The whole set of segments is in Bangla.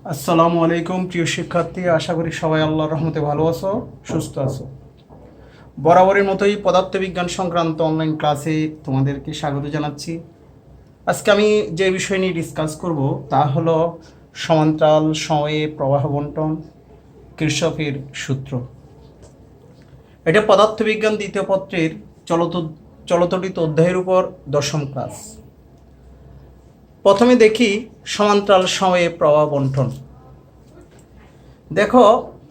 আসসালামু আলাইকুম প্রিয় শিক্ষার্থী, আশা করি সবাই আল্লাহর রহমতে ভালো আছো, সুস্থ আছো। বরাবরের মতোই পদার্থবিজ্ঞান সংক্রান্ত অনলাইন ক্লাসে তোমাদেরকে স্বাগত জানাচ্ছি। আজকে আমি যে বিষয় নিয়ে ডিসকাস করব তা হলো সমান্তরাল সময়ে প্রবাহ বণ্টন, কিরশফের সূত্র। এটা পদার্থবিজ্ঞান দ্বিতীয় পত্রের চলতরিত অধ্যায়ের উপর 10ম ক্লাস। প্রথমে দেখি সমান্তরাল সময়ে প্রবাহ বণ্টন। দেখো,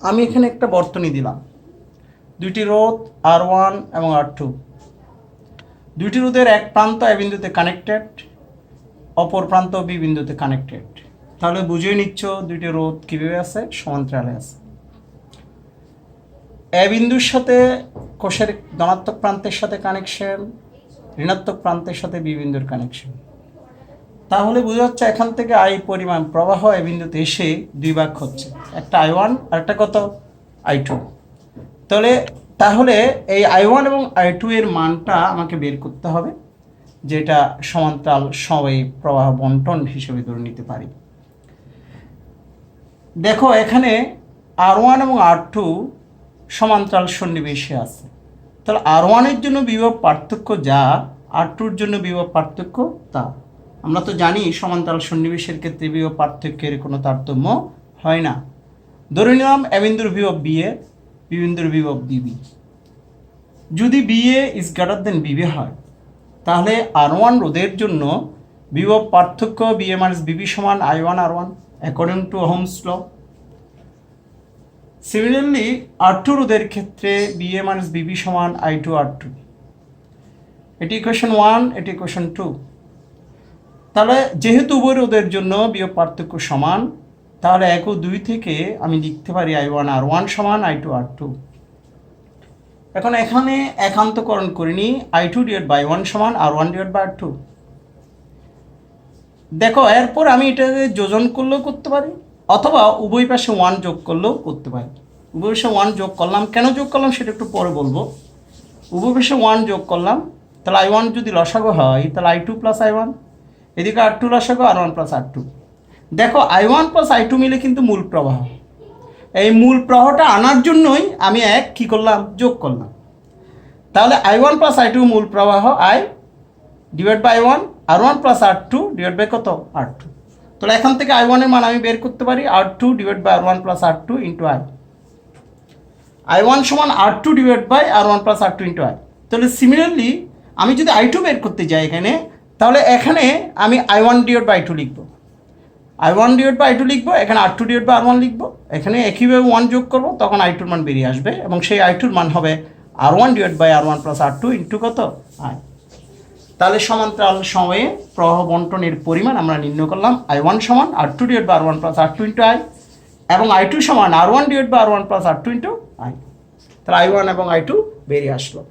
আমি এখানে একটা বর্তনী দিলাম, দুইটি রোধ R1 এবং R2। দুইটি রোধের এক প্রান্ত এ বিন্দুতে কানেক্টেড, অপর প্রান্ত বি বিন্দুতে কানেক্টেড। তাহলে বুঝিয়ে নিচ্ছ দুইটি রোধ কীভাবে আছে, সমান্তরালে আছে। এ বিন্দুর সাথে কোষের ধনাত্মক প্রান্তের সাথে কানেকশন, ঋণাত্মক প্রান্তের সাথে বি বিন্দুর কানেকশন। তাহলে বোঝা যাচ্ছে এখান থেকে আই পরিমাণ প্রবাহ এ বিন্দুতে এসে দুই ভাগ হচ্ছে, একটা I1 আর একটা কত I2। তাহলে এই I1 এবং I2 এর মানটা আমাকে বের করতে হবে, যেটা সমান্তরাল সময়ে প্রবাহ বণ্টন হিসেবে ধরে নিতে পারি। দেখো, এখানে R1 এবং R2 সমান্তরাল সন্নিবেশে আছে। তাহলে R1 এর জন্য বিভব পার্থক্য যা, R2 এর জন্য বিভব পার্থক্য তা। আমরা তো জানি সমান্তরাল সন্নিবেশের ক্ষেত্রে বিভব পার্থক্যের কোনো তারতম্য হয় না। ধরে নিলাম এ বিন্দুর বিভব BA, বি বিন্দুর বিভব BB। যদি BA is greater than BB হয়, তাহলে R1 রোধের জন্য বিভব পার্থক্য BA মাইনাস BB সমান I1 R1 according to Ohm's law. Similarly R2 রোধের ক্ষেত্রে BA মাইনাস BB সমান I2 R2। এটি ইকুয়েশন 1, এটি ইকুয়েশন 2। তাহলে যেহেতু উভয় রোধের জন্য বিভব পার্থক্য সমান, তাহলে 1 ও 2 থেকে আমি লিখতে পারি I1 R1 সমান I2 R2। এখন এখানে একান্তকরণ করে নিই, I2 ডিভাইড বাই 1 সমান R1 ডিভাইড বাই R2। দেখো, এরপর আমি এটাকে যোজন করলেও করতে পারি, অথবা উভয় পাশে 1 যোগ করলেও করতে পারি। উভয় পাশে 1 যোগ করলাম, কেন যোগ করলাম সেটা একটু পরে বলবো। উভয় পাশে 1 যোগ করলাম, তাহলে I1 যদি লসাগু হয় তাহলে I2 প্লাস I1, এদিকে R2 লসাগু R1 প্লাস R2। দেখো, I1 প্লাস I2 মিলে কিন্তু মূল প্রবাহ। এই মূল প্রবাহটা আনার জন্যই আমি কি করলাম, যোগ করলাম। তাহলে I1 প্লাস I2 মূল প্রবাহ I divide by I1, R1 plus R2 divide by কত R2। তাহলে এখান থেকে I1 এর মান আমি বের করতে পারি R2 divide by R1 plus R2 into I1 সমান R2 divide by R1 plus R2 into I। তাহলে সিমিলারলি আমি যদি I2 বের করতে যাই এখানে, তাহলে এখানে আমি I1 ডিভাইড বাই I2 লিখবো, I1 ডিভাইড বাই I2 লিখবো, এখানে R2 ডিভাইড বাই R1 লিখবো, এখানে একইভাবে 1 যোগ করবো, তখন I2 এর মান বেরিয়ে আসবে, এবং সেই I2 এর মান হবে R1 divide by R1 plus R2 into কত I। তাহলে সমান্তরাল সময়ে প্রবাহ বণ্টনের পরিমাণ আমরা নির্ণয় করলাম। I1 সমান R2 divide by R1 plus R2 into I, এবং I2 সমান R1 divide by R1 plus R2 into I। তাহলে I1 এবং I2 বেরিয়ে আসলো।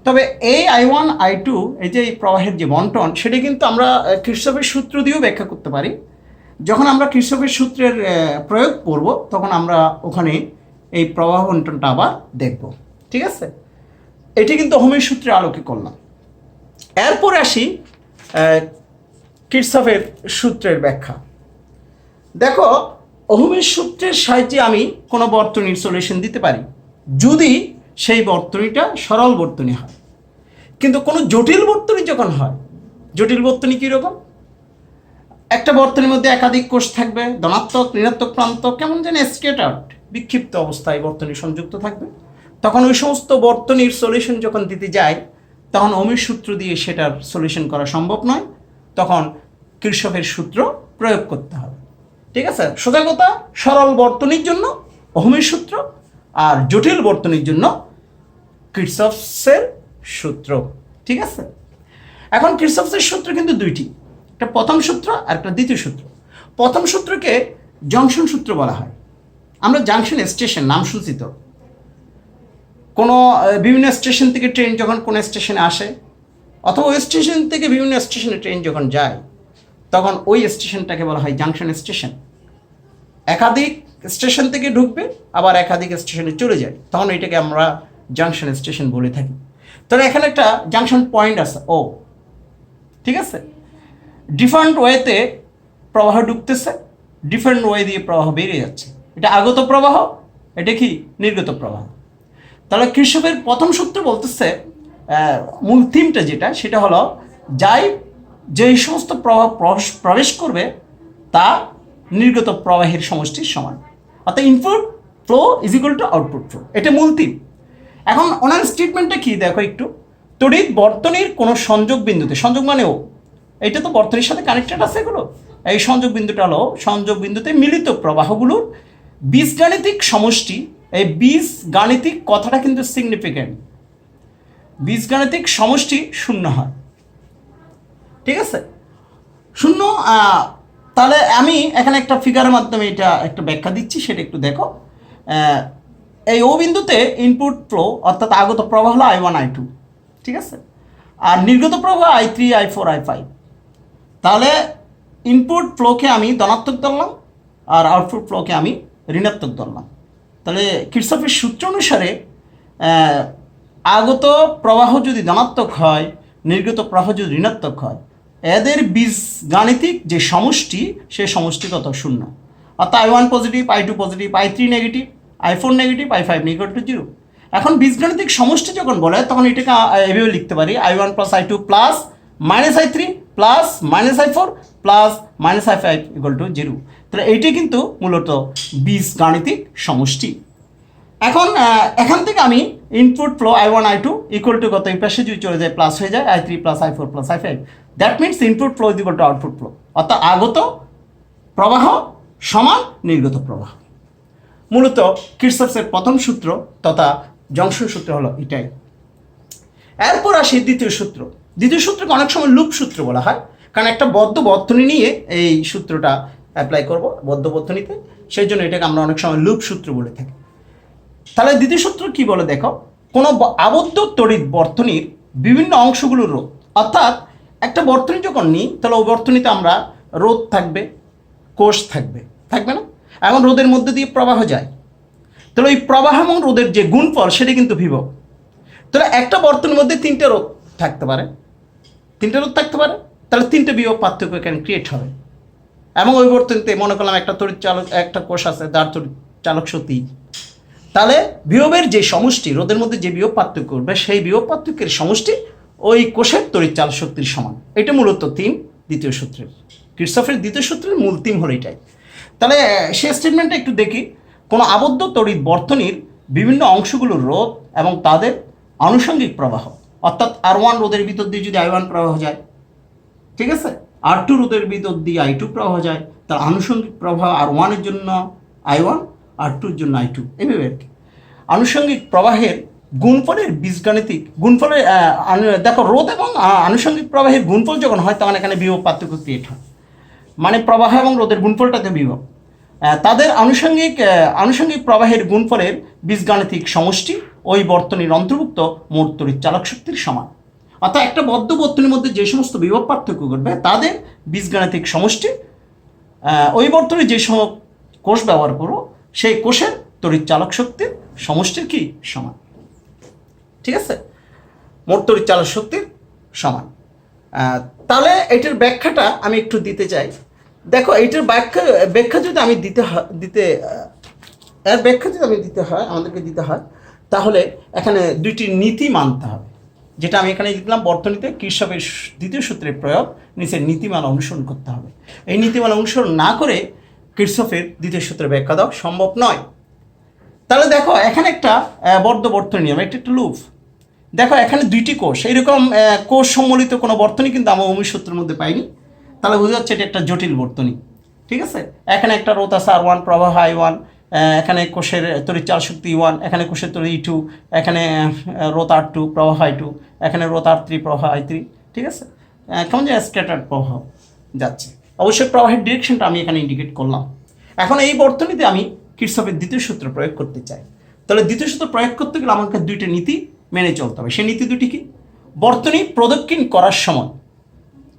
তবে এই I1 I2 এই যে এই প্রবাহের যে বণ্টন, সেটা কিন্তু আমরা কিরশফের সূত্র দিয়েও ব্যাখ্যা করতে পারি। যখন আমরা কিরশফের সূত্রের প্রয়োগ করব, তখন আমরা ওখানে এই প্রবাহ বণ্টনটা আবার দেখব। ঠিক আছে, এটি কিন্তু ওহমের সূত্রের আলোকে করলাম। এরপর আসি কিরশফের সূত্রের ব্যাখ্যা। দেখো, ওহমের সূত্রের সাহায্যে আমি কোনো বর্তনীর সলিউশন দিতে পারি, যদি সেই বর্তনীটা সরল বর্তনী হয়। কিন্তু কোনো জটিল বর্তনী যখন হয়, জটিল বর্তনী কীরকম, একটা বর্তনীর মধ্যে একাধিক কোষ থাকবে, ধনাত্মক ঋণাত্মক প্রান্ত কেমন যেন স্ক্যাটার্ড, বিক্ষিপ্ত অবস্থায় বর্তনী সংযুক্ত থাকবে, তখন ওই সমস্ত বর্তনীর সলিউশন যখন দিতে যায়, তখন ওহমের সূত্র দিয়ে সেটার সলিউশন করা সম্ভব নয়, তখন কিরশফের সূত্র প্রয়োগ করতে হবে। ঠিক আছে, সোজা কথা, সরল বর্তনীর জন্য ওহমের সূত্র, আর জটিল বর্তনীর জন্য কিরশফের সূত্র। ঠিক আছে, এখন কিরশফের সূত্র কিন্তু দুইটি, একটা প্রথম সূত্র আর একটা দ্বিতীয় সূত্র। প্রথম সূত্রকে জংশন সূত্র বলা হয়। আমরা জাংশন স্টেশন নাম শুনছি তো, কোনো বিভিন্ন স্টেশন থেকে ট্রেন যখন কোনো স্টেশনে আসে, অথবা ওই স্টেশন থেকে বিভিন্ন স্টেশনে ট্রেন যখন যায়, তখন ওই স্টেশনটাকে বলা হয় জাংশন স্টেশন। একাধিক স্টেশন থেকে ঢুকবে, আবার একাধিক স্টেশনে চলে যায়, তখন এটাকে আমরা জাংশন স্টেশন বলে থাকি। তাহলে এখানে একটা জাংশন পয়েন্ট আছে ও। ঠিক আছে, ডিফারেন্ট ওয়েতে প্রবাহ ঢুকতেছে, ডিফারেন্ট ওয়ে দিয়ে প্রবাহ বেরিয়ে যাচ্ছে। এটা আগত প্রবাহ, এটা কি নির্গত প্রবাহ। তাহলে কৃষকের প্রথম সূত্র বলতেছে মূল থিমটা যেটা, সেটা হলো যেই সমস্ত প্রবাহ প্রবেশ করবে তা নির্গত প্রবাহের সমষ্টির সমান, অর্থাৎ input flow is equal to output flow, এটা মূল থিম। এখন ওনার স্টেটমেন্টটা কি দেখো একটু, তড়িৎ বর্তনীর কোনো সংযোগ বিন্দুতে, সংযোগ মানেও এটা তো বর্তনীর সাথে কানেক্টেড আছে এগুলো, এই সংযোগ বিন্দুটা হলো সংযোগ বিন্দুতে মিলিত প্রবাহগুলোর বীজগাণিতিক সমষ্টি। এই বীজগাণিতিক কথাটা কিন্তু সিগনিফিক্যান্ট, বীজগাণিতিক সমষ্টি শূন্য হয়, ঠিক আছে, শূন্য। তাহলে আমি এখানে একটা ফিগারের মাধ্যমে এটা একটু ব্যাখ্যা দিচ্ছি, সেটা একটু দেখো। এই ও বিন্দুতে ইনপুট ফ্লো অর্থাৎ আগত প্রবাহ হলো I1 I2, ঠিক আছে, আর নির্গত প্রবাহ I3 I4 I5। তাহলে ইনপুট ফ্লোকে আমি ধনাত্মক ধরলাম আর আউটপুট ফ্লোকে আমি ঋণাত্মক ধরলাম। তাহলে কিরচফের সূত্র অনুসারে আগত প্রবাহ যদি ধনাত্মক হয়, নির্গত প্রবাহ যদি ঋণাত্মক হয়, এদের বীজগাণিতিক যে সমষ্টি, সে সমষ্টি কত? শূন্য। অর্থাৎ I1 positive, I2 positive, I3 negative, I4 negative, I5 equal to 0। এখন বীজগাণিতিক সমষ্টি যখন বলে তখন এটাকে এভাবে লিখতে পারি I1 plus I2 plus minus I3 plus minus I4 plus minus I5 equal to 0। তাহলে এইটি কিন্তু মূলত বীজগাণিতিক সমষ্টি। এখন এখান থেকে আমি input flow I1 I2 equal to কত, এই পাশে যদি চলে যায় প্লাস হয়ে যায় I3 plus I4 plus I5, that means input flow is equal to output flow, অর্থাৎ আগত প্রবাহ সমান নির্গত প্রবাহ। মূলত কিরচফের প্রথম সূত্র তথা জংশন সূত্র হলো এটাই। এরপর আসে দ্বিতীয় সূত্র। দ্বিতীয় সূত্রকে অনেক সময় লুপ সূত্র বলা হয়, কারণ একটা বদ্ধ বর্তনী নিয়ে এই সূত্রটা অ্যাপ্লাই করব বদ্ধ বর্তনীতে, সেই জন্য এটাকে আমরা অনেক সময় লুপ সূত্র বলে থাকি। তাহলে দ্বিতীয় সূত্র কি বলে দেখো, কোনো আবদ্ধ তড়িৎ বর্তনীর বিভিন্ন অংশগুলোর রোধ, অর্থাৎ একটা বর্তনী যখন নিই তাহলে ওই বর্তনীতে আমরা রোধ থাকবে, কোষ থাকবে, থাকবে না? এখন রোধের মধ্যে দিয়ে প্রবাহ যায়, তাহলে ওই প্রবাহ এবং রোধের যে গুণফল সেটা কিন্তু বিভব। তাহলে একটা বর্তনীর মধ্যে তিনটে রোধ থাকতে পারে, তাহলে তিনটে বিভব পার্থক্য এখানে ক্রিয়েট হবে। এবং ওই বর্তনীতে মনে করলাম একটা তড়িৎ চালক, একটা কোষ আছে যার তড়িৎ চালক শক্তি, তাহলে বিভবের যে সমষ্টি, রোধের মধ্যে যে বিভব পার্থক্য করবে সেই বিভব পার্থক্যের সমষ্টি ওই কোষের তড়িৎ চালক শক্তির সমান। এটা মূলত থিম দ্বিতীয় সূত্রের, কিরচফের দ্বিতীয় সূত্রের মূল থিম হলো এটাই। তাহলে সে স্টেটমেন্টটা একটু দেখি, কোনো আবদ্ধ তড়িৎ বর্তনীর বিভিন্ন অংশগুলোর রোধ এবং তাদের আনুষঙ্গিক প্রবাহ, অর্থাৎ R1 রোধের ভিতর দিয়ে যদি I1 প্রবাহ যায়, ঠিক আছে, R2 রোধের ভিতর দিয়ে I2 প্রবাহ যায়, তার আনুষঙ্গিক প্রবাহ R1 এর জন্য I1, R2 এর জন্য I2, এভাবে আর কি। আনুষঙ্গিক প্রবাহের গুণফলের বীজগাণিতিক গুণফলের দেখো, রোধ এবং আনুষঙ্গিক প্রবাহের গুণফল যখন হয় তখন এখানে বিভব পার্থক্য ক্রিয়েট হয়, মানে প্রবাহ এবং রোধের গুণফলটাতে বিভব, তাদের আনুষঙ্গিক প্রবাহের গুণফলের বীজগাণিতিক সমষ্টি ওই বর্তনীর অন্তর্ভুক্ত মোট তড়িৎ চালক শক্তির সমান। অর্থাৎ একটা বদ্ধ বর্তনীর মধ্যে যে সমস্ত বিভব পার্থক্য ঘটবে তাদের বীজগাণিতিক সমষ্টি ওই বর্তনীর যে কোষ ব্যবহার করো সেই কোষের তড়িৎ চালক শক্তির সমষ্টির কি সমান, ঠিক আছে, মোট তড়িৎ চালক শক্তির সমান। তাহলে এটার ব্যাখ্যাটা আমি একটু দিতে চাই। দেখো, এইটার ব্যাখ্যা যদি আমি দিতে হয় আমাদেরকে দিতে হয়, তাহলে এখানে দুইটি নীতি মানতে হবে, যেটা আমি এখানে লিখলাম বর্তনীতে কিরচফের দ্বিতীয় সূত্রের প্রয়োগ, নিচের নীতিমালা অনুসরণ করতে হবে। এই নীতিমালা অনুসরণ না করে কিরচফের দ্বিতীয় সূত্রের ব্যাখ্যা দেওয়া সম্ভব নয়। তাহলে দেখো, এখানে একটা বদ্ধ বর্তনী নিয়ম, একটা লুপ। দেখো, এখানে দুইটি কোষ, এইরকম কোষ সম্বলিত কোনো বর্তনী কিন্তু আমরা ওহমের সূত্রের মধ্যে পাইনি। তাহলে বোঝা যাচ্ছে এটা একটা জটিল বর্তনী, ঠিক আছে। এখানে একটা রোধ আছে R1, প্রবাহ I1, এখানে কোষের তড়িৎ চালক শক্তি E1, এখানে কোষের তড়িৎ E2, এখানে রোধ R2, প্রবাহ I2, এখানে রোধ R3, প্রবাহ I3, ঠিক আছে। কেমন যে স্ক্যাটার্ড প্রবাহ যাচ্ছে। অবশ্যই প্রবাহের ডিরেকশনটা আমি এখানে ইন্ডিকেট করলাম। এখন এই বর্তনীতে আমি কিরচফের দ্বিতীয় সূত্র প্রয়োগ করতে চাই। তাহলে দ্বিতীয় সূত্র প্রয়োগ করতে গেলে আমাকে দুইটা নীতি মেনে চলতে হবে। সেই নীতি দুটি কি? বর্তনী প্রদক্ষিণ করার সময়,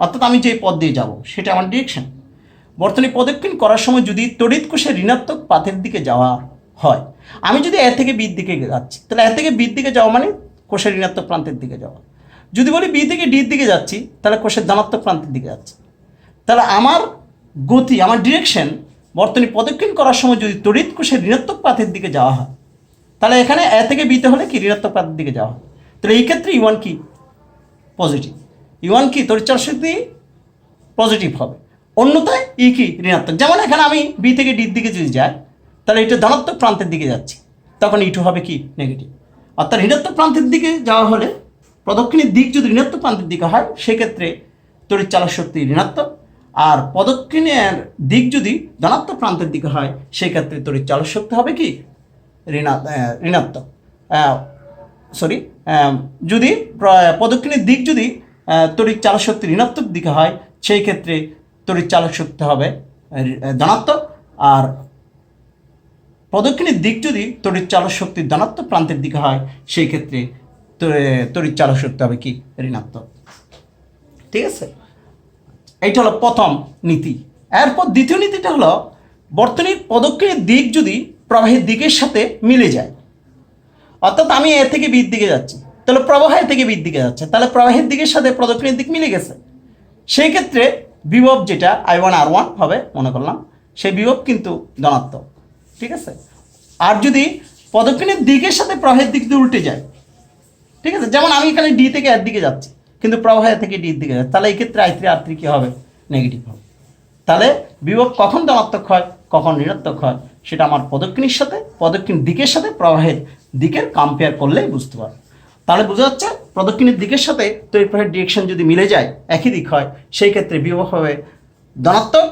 অর্থাৎ আমি যে পথ দিয়ে যাব সেটা আমার ডিরেকশন। বর্তনী প্রদক্ষিণ করার সময় যদি তড়িৎ কোষের ঋণাত্মক পাথের দিকে যাওয়া হয়, আমি যদি এ থেকে বির দিকে যাচ্ছি, তাহলে এ থেকে বির দিকে যাওয়া মানে কোষের ঋণাত্মক প্রান্তের দিকে যাওয়া। যদি বলি বি থেকে ডির দিকে যাচ্ছি, তাহলে কোষের ধনাত্মক প্রান্তের দিকে যাচ্ছে। তাহলে আমার গতি, আমার ডিরেকশন বর্তনী প্রদক্ষিণ করার সময় যদি তড়িৎ কোষের ঋণাত্মক পাথের দিকে যাওয়া হয়, তাহলে এখানে এ থেকে বিতে হলে কি ঋণাত্মক পাথের দিকে যাওয়া হয়। তাহলে এই ক্ষেত্রে ইউয়ান কি পজিটিভ, ইউয়ান কি তড়িৎ চলাচল শক্তি পজিটিভ হবে, অন্যথায় ই কি ঋণাত্মক। যেমন এখানে আমি বি থেকে ডির দিকে যদি যাই, তাহলে এটা ধনাত্মক প্রান্তের দিকে যাচ্ছি, তখন ইটু হবে কি নেগেটিভ। অর্থাৎ ঋণাত্মক প্রান্তের দিকে যাওয়া হলে প্রদক্ষিণের দিক যদি ঋণাত্মক প্রান্তের দিকে হয়, সেক্ষেত্রে তড়িৎ চালক শক্তি ঋণাত্মক, আর প্রদক্ষিণের দিক যদি ধনাত্মক প্রান্তের দিকে হয়, সেই ক্ষেত্রে তড়িৎ চালক শক্তি হবে কি ঋণাত্মক। সরি, যদি প্রদক্ষিণের দিক যদি তড়িৎ চালক শক্তি ঋণাত্মক দিকে হয়, সেই ক্ষেত্রে তড়িৎ চালক শক্তি হবে ধনাত্মক, আর প্রদক্ষিণের দিক যদি তড়িৎ চালক শক্তির ধনাত্মক প্রান্তের দিকে হয়, সেই ক্ষেত্রে তড়িৎ চালক শক্তি হবে কি ঋণাত্মক। ঠিক আছে, এইটা হলো প্রথম নীতি। এরপর দ্বিতীয় নীতিটা হলো বর্তনীর প্রদক্ষিণের দিক যদি প্রবাহের দিকের সাথে মিলে যায়, অর্থাৎ আমি এ থেকে বির দিকে যাচ্ছি, তাহলে প্রবাহ এ থেকে বির দিকে যাচ্ছে, তাহলে প্রবাহের দিকের সাথে প্রদক্ষিণের দিক মিলে গেছে, সেই ক্ষেত্রে বিভব যেটা I1R1 হবে মনে করলাম, সেই বিভব কিন্তু ধনাত্মক। ঠিক আছে, আর যদি প্রদক্ষিণের দিকের সাথে প্রবাহের দিক দিয়ে উল্টে যায়, ঠিক আছে, যেমন আমি এখানে ডি থেকে এর দিকে যাচ্ছি, কিন্তু প্রবাহ এ থেকে ডির দিকে যাচ্ছে, তাহলে এই ক্ষেত্রে I3R3 কি হবে নেগেটিভ হবে। তাহলে বিভব কখন ধনাত্মক হয় কখন ঋণাত্মক হয়, সেটা আমার প্রদক্ষিণের সাথে প্রদক্ষিণ দিকের সাথে প্রবাহের দিকের কম্পেয়ার করলেই বুঝতে পারবো। তাহলে বোঝা যাচ্ছে প্রদক্ষিণের দিকের সাথে তড়িৎ প্রবাহের ডিরেকশন যদি মিলে যায়, একই দিক হয়, সেই ক্ষেত্রে বিভব হবে ধনাত্মক,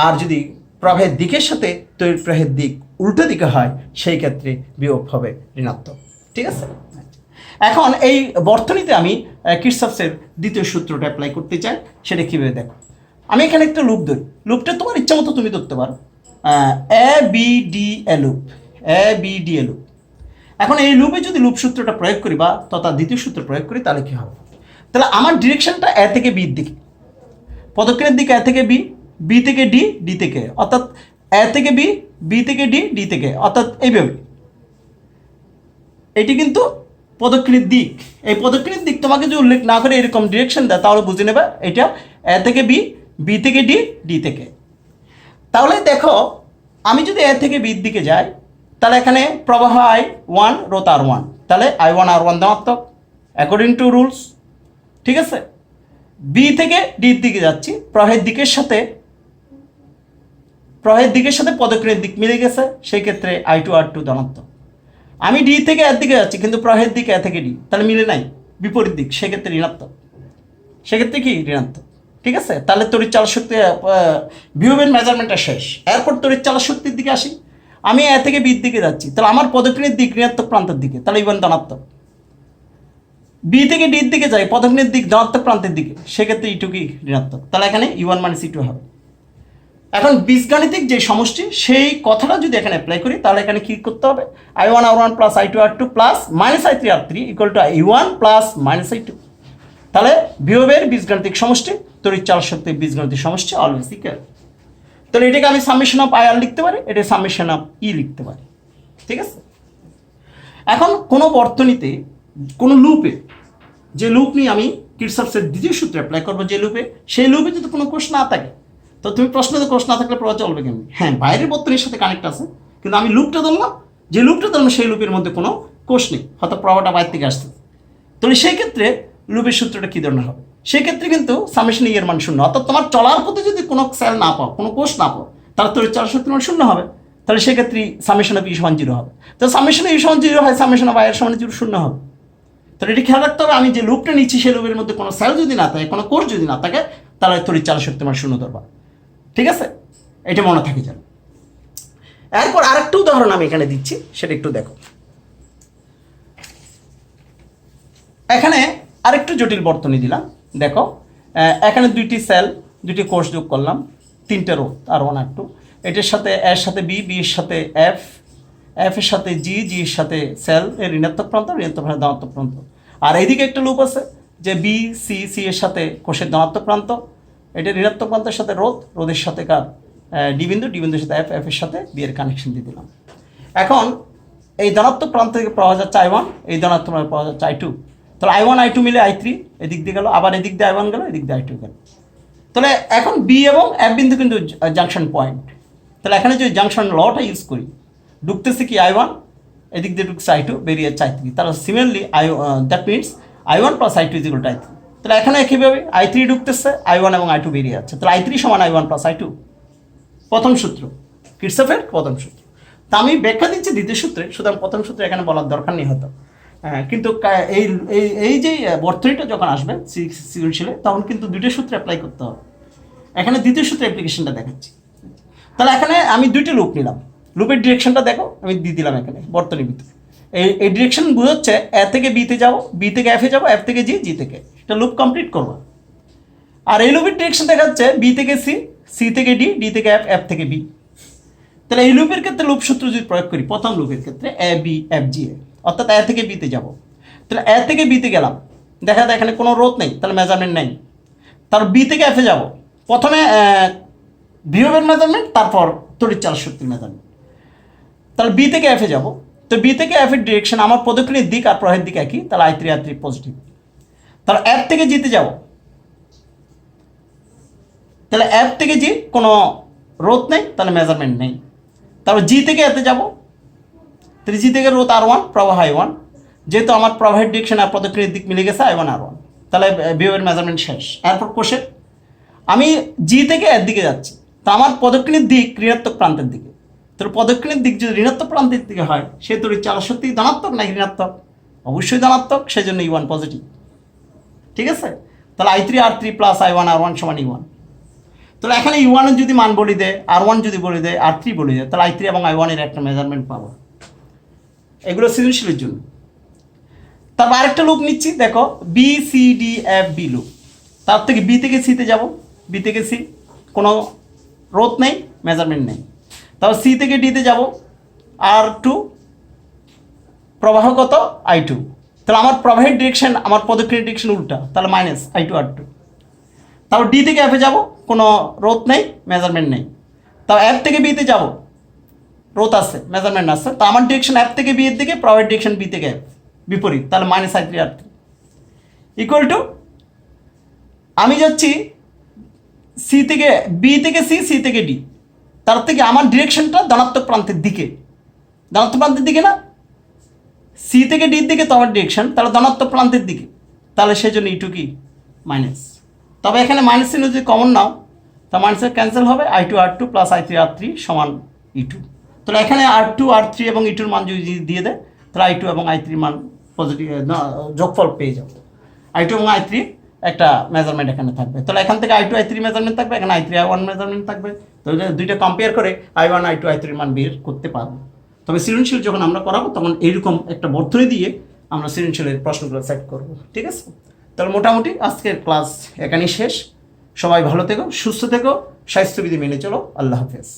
আর যদি প্রবাহের দিকের সাথে তড়িৎ প্রবাহের দিক উল্টো দিকে হয়, সেই ক্ষেত্রে বিভব হবে ঋণাত্মক। ঠিক আছে, এখন এই বর্তনীতে আমি কিরচফের দ্বিতীয় সূত্রটা অ্যাপ্লাই করতে চাই, সেটা কীভাবে দেখো। আমি এখানে একটা লুপ ধরি, লুপটা তোমার ইচ্ছা মতো তুমি ধরতে পারো, ABDA লুপ, ABDA লুপ। এখন এই লুপে যদি লুপ সূত্রটা প্রয়োগ করি বা তথা দ্বিতীয় সূত্র প্রয়োগ করি, তাহলে কী হবে? তাহলে আমার ডিরেকশনটা এ থেকে বির দিকে, প্রদক্ষিণের দিকে এ থেকে বি, বি থেকে ডি, ডি থেকে, অর্থাৎ এ থেকে বি, বি থেকে ডি, ডি থেকে, অর্থাৎ এইভাবে। এটি কিন্তু প্রদক্ষিণের দিক। এই প্রদক্ষিণের দিক তোমাকে যদি উল্লেখ না করে এরকম ডিরেকশন দেয়, তাহলে বুঝে নেবে এটা এ থেকে বি, বি থেকে ডি, ডি থেকে। তাহলে দেখো, আমি যদি এ থেকে বির দিকে যাই, তাহলে এখানে প্রবাহ I1 রোধ R1, তাহলে I1R1 ধনাত্মক অ্যাকর্ডিং টু রুলস। ঠিক আছে, বি থেকে ডির দিকে যাচ্ছি, প্রবাহের দিকের সাথে প্রদক্ষিণের দিক মিলে গেছে, সেই ক্ষেত্রে I2R2 ধনাত্মক। আমি ডি থেকে এর দিকে যাচ্ছি, কিন্তু প্রবাহের দিকে এ থেকে ডি, তাহলে মিলে নাই, বিপরীত দিক, সেক্ষেত্রে ঋণাত্মক। সেক্ষেত্রে কি ঋণাত্মক। ঠিক আছে, তাহলে তড়িৎ চালক শক্তি বিভবের মেজারমেন্টটা শেষ। এরপর তড়িৎ চালক শক্তির দিকে আসি। আমি এ থেকে বির দিকে যাচ্ছি, তাহলে আমার প্রদক্ষিণের দিক ঋণাত্মক প্রান্তের দিকে, তাহলে ইউয়ান ধনাত্মক। বি থেকে ডির দিকে যাই, প্রদক্ষিণের দিক ধনাত্মক প্রান্তের দিকে, সেক্ষেত্রে ইটু কি ঋণাত্মক, তাহলে এখানে U1 - E2 হবে। এখন বীজগাণিতিক যে সমষ্টি, সেই কথাটা যদি এখানে অ্যাপ্লাই করি, তাহলে এখানে কি করতে হবে? I1R1 plus I2R2 plus -I3R3 equal to I1 plus -I2। তাহলে বিভবের বীজগাণিতিক সমষ্টি তড়িৎ চালক শক্তির বীজগাণিতিক সমষ্টি অলওয়েজ ইকুয়াল। তাহলে এটাকে আমি সামেশন অফ IR লিখতে পারি, এটা সামেশন অফ ই লিখতে পারি। ঠিক আছে, এখন কোনো বর্তনীতে কোনো লুপে, যে লুপ নিয়ে আমি কিরচফের দ্বিতীয় সূত্র অ্যাপ্লাই করবো, যে লুপে, সেই লুপে যদি কোনো কোষ না থাকে, তো তুমি প্রশ্নতে কোষ না থাকলে প্রবাহ চলবে কেমন? হ্যাঁ, বাইরের বর্তনীর সাথে কানেক্ট আছে, কিন্তু আমি লুপটা ধরলাম, যে লুপটা ধরলাম সেই লুপের মধ্যে কোনো কোষ নেই, হয়তো প্রবাহটা বাইরে থেকে আসছে। তাহলে সেই ক্ষেত্রে লুপের সূত্রটা কী ধরনের হবে? সেক্ষেত্রে কিন্তু সামেশন ই এর মান শূন্য। অর্থাৎ তোমার চলার পথে যদি কোনো সেল না পাও, কোনো কোষ না পাও, তাহলে তড়িৎ চালক শক্তির মান শূন্য হবে। তাহলে সেক্ষেত্রে সামেশন অফ ই সমান 0 হবে। তো সামেশন ই সমান 0 হয়, সামেশন অফ I এর সমান 0 শূন্য হবে। তাহলে এটি খেয়াল রাখতে হবে, আমি যে লুপটা নিচ্ছি সেই লুপের মধ্যে কোনো সেল যদি না থাকে, কোনো কোষ যদি না থাকে, তাহলে তড়িৎ চালক শক্তির মান শূন্য ধরবা। ঠিক আছে, এটা মনে থাকে যেন। এরপর আরেকটা উদাহরণ আমি এখানে দিচ্ছি, সেটা একটু দেখো। এখানে আরেকটু জটিল বর্তনী দিলাম, দেখো। এখানে দুইটি সেল, দুইটি কোষ যোগ করলাম, 3টে রোধ R1 R2, এটার সাথে এর সাথে বি, বি এর সাথে এফ, এফ এর সাথে জি, জি এর সাথে সেল এর ঋণাত্মক প্রান্ত, ঋণাত্মক ধনাত্মক প্রান্ত। আর এইদিকে একটা লুপ আছে, যে বি, সি, সি এর সাথে কোষের ধনাত্মক প্রান্ত, এটা ঋণাত্মক প্রান্তের সাথে রোধ, রোধের সাথে কার ডি বিন্দু, ডি বিন্দুর সাথে এফ, এফ এর সাথে বি এর কানেকশন দিয়ে দিলাম। এখন এই ধনাত্মক প্রান্ত থেকে পাওয়া যাচ্ছে I1, এই ধনাত্মক পাওয়া যাচ্ছে I2। তাহলে I1 I2 মিলে I3 এদিক দিয়ে গেল, আবার এদিক দিয়ে I1 গেল, এদিক দিয়ে I2 গেল। তাহলে এখন বি এবং এফ বিন্দু কিন্তু জাংশন পয়েন্ট। তাহলে এখানে যদি জাংশন লটা ইউজ করি, ঢুকতেছে কি I1, এদিক দিয়ে ঢুকছে I2, বেরিয়ে যাচ্ছে I3, তাহলে similarly that means I1 plus I2 is equal to I3। তাহলে এখানে একইভাবে I3 ঢুকতেছে, I1 এবং I2 বেরিয়ে যাচ্ছে, তাহলে I3 সমান I1 প্লাস I2, প্রথম সূত্র, কিরচফের প্রথম সূত্র। তা আমি ব্যাখ্যা দিচ্ছি দ্বিতীয় সূত্রে, সুতরাং প্রথম সূত্রে এখানে বলার দরকার নেই হতো। কিন্তু এই এই যে বর্তনীটা যখন আসবে সৃজনশীলে, তখন কিন্তু দুইটা সূত্রে অ্যাপ্লাই করতে হবে। এখানে দ্বিতীয় সূত্রে অ্যাপ্লিকেশনটা দেখাচ্ছি। তাহলে এখানে আমি দুইটা লুপ নিলাম, লুপের ডিরেকশনটা দেখো আমি দিয়ে দিলাম এখানে বর্তনীর ভিতরে। এই ডিরেকশন বোঝাচ্ছে এ থেকে বিতে যাবো, বি থেকে এফে যাবো, এফ থেকে জি, জি থেকে, এটা লুপ কমপ্লিট করবো। আর এই লুপের ডিরেকশন দেখাচ্ছে বি থেকে সি, সি থেকে ডি, ডি থেকে এফ, এফ থেকে বি। তাহলে এই লুপের ক্ষেত্রে লুপ সূত্র যদি প্রয়োগ করি, প্রথম লুপের ক্ষেত্রে এ বি এফ জি এ, অর্থাৎ এ থেকে বিতে যাব। তাহলে এ থেকে বিতে গেলাম, দেখা যায় এখানে কোনো রোধ নেই, তাহলে মেজারমেন্ট নেই। তার বি থেকে এফে যাব, প্রথমে বিভবের মেজারমেন্ট, তারপর তড়িৎচালক শক্তির মেজারমেন্ট। তাহলে বি থেকে এফে যাব, তো বি থেকে এফের ডিরেকশন আমার পদক্ষেপের দিক আর প্রবাহের দিক একই, তাহলে I3 R3 পজিটিভ। তাহলে এফ থেকে জিতে যাব, তাহলে এফ থেকে জি কোনো রোধ নেই, তাহলে মেজারমেন্ট নেই। তারপর জি থেকে এতে যাব, তাহলে জি থেকে রোধ R1, প্রবাহ I1, যেহেতু আমার প্রবাহের ডিরেকশন আর পদক্ষেপের দিক মিলে গেছে I1 R1, তাহলে বিভবের মেজারমেন্ট শেষ। এরপর কোষের আমি জি থেকে এর দিকে যাচ্ছি, তো আমার পদক্ষেপের দিক ঋণাত্মক প্রান্তের দিকে। তোর পদক্ষেপের দিক যদি ঋণাত্মক প্রান্তের দিকে হয়, সে তোর চালক শক্তি ধনাত্মক নাকি ঋণাত্মক? অবশ্যই ধনাত্মক, সেই জন্য E1 পজিটিভ। ঠিক আছে, তাহলে I3 R3 plus I1 R1 সমান E1। তাহলে এখানে E1 এর যদি মান বলি দেয়, R1 যদি বলে দেয়, R3 বলে দেয়, তাহলে I3 এবং I1 এর একটা মেজারমেন্ট পাবো। এগুলো সৃজনশীলের জন্য। তারপর আরেকটা লুপ নিচ্ছি, দেখো B C D F B loop. তার থেকে বি থেকে সিতে যাব, বি থেকে সি কোনো রোধ নেই, মেজারমেন্ট নেই। তারপর সি থেকে ডিতে যাব, R2, প্রবাহ কত I2। তাহলে আমার প্রবাহের ডিরেকশন আমার পদক্ষেপের ডিরেকশন উল্টা, তাহলে মাইনাস I2 R2। তারপর ডি থেকে এফে যাব, কোনো রোধ নেই, মেজারমেন্ট নেই। তাও এফ থেকে বিতে যাব, রোধ আছে, মেজারমেন্ট আছে, তো আমার ডিরেকশন এফ থেকে বি এর দিকে, প্রবাহের ডিরেকশন বি থেকে এফ বিপরীত, তাহলে minus I3 R3 equal to আমি যাচ্ছি সি থেকে বি থেকে সি, সি থেকে ডি, তার থেকে আমার ডিরেকশনটা ধনাত্মক প্রান্তের দিকে, ধনাত্মক প্রান্তের দিকে না, সি থেকে ডির দিকে তো আমার ডিরেকশন, তাহলে ধনাত্মক প্রান্তের দিকে, তাহলে সেই জন্য E2 কি মাইনাস। তবে এখানে মাইনাস চিহ্ন যদি কমন নাও, তা মাইনাসের ক্যান্সেল হবে, I2 R2 plus I3 R3 সমান E2। তাহলে এখানে R2 R3 এবং E2 মান যদি দিয়ে দেয়, তাহলে I2 এবং I3 মান পজিটিভ যোগফল পেয়ে যাবো। I2 এবং I3 একটা মেজারমেন্ট এখানে থাকবে, তাহলে এখান থেকে I2 I3 মেজারমেন্ট থাকবে, এখানে I3 I1 মেজারমেন্ট থাকবে। তো দুইটা কম্পেয়ার করে I1 I2 I3 মান বের করতে পারবো। তবে সৃজনশীল যখন আমরা করাবো, তখন এইরকম একটা বর্তনী দিয়ে আমরা সৃজনশীলের প্রশ্নগুলো সেট করবো। ঠিক আছে, তাহলে মোটামুটি আজকের ক্লাস এখানেই শেষ। সবাই ভালো থেকো, সুস্থ থেকো, স্বাস্থ্যবিধি মেনে চলো। আল্লাহ হাফেজ।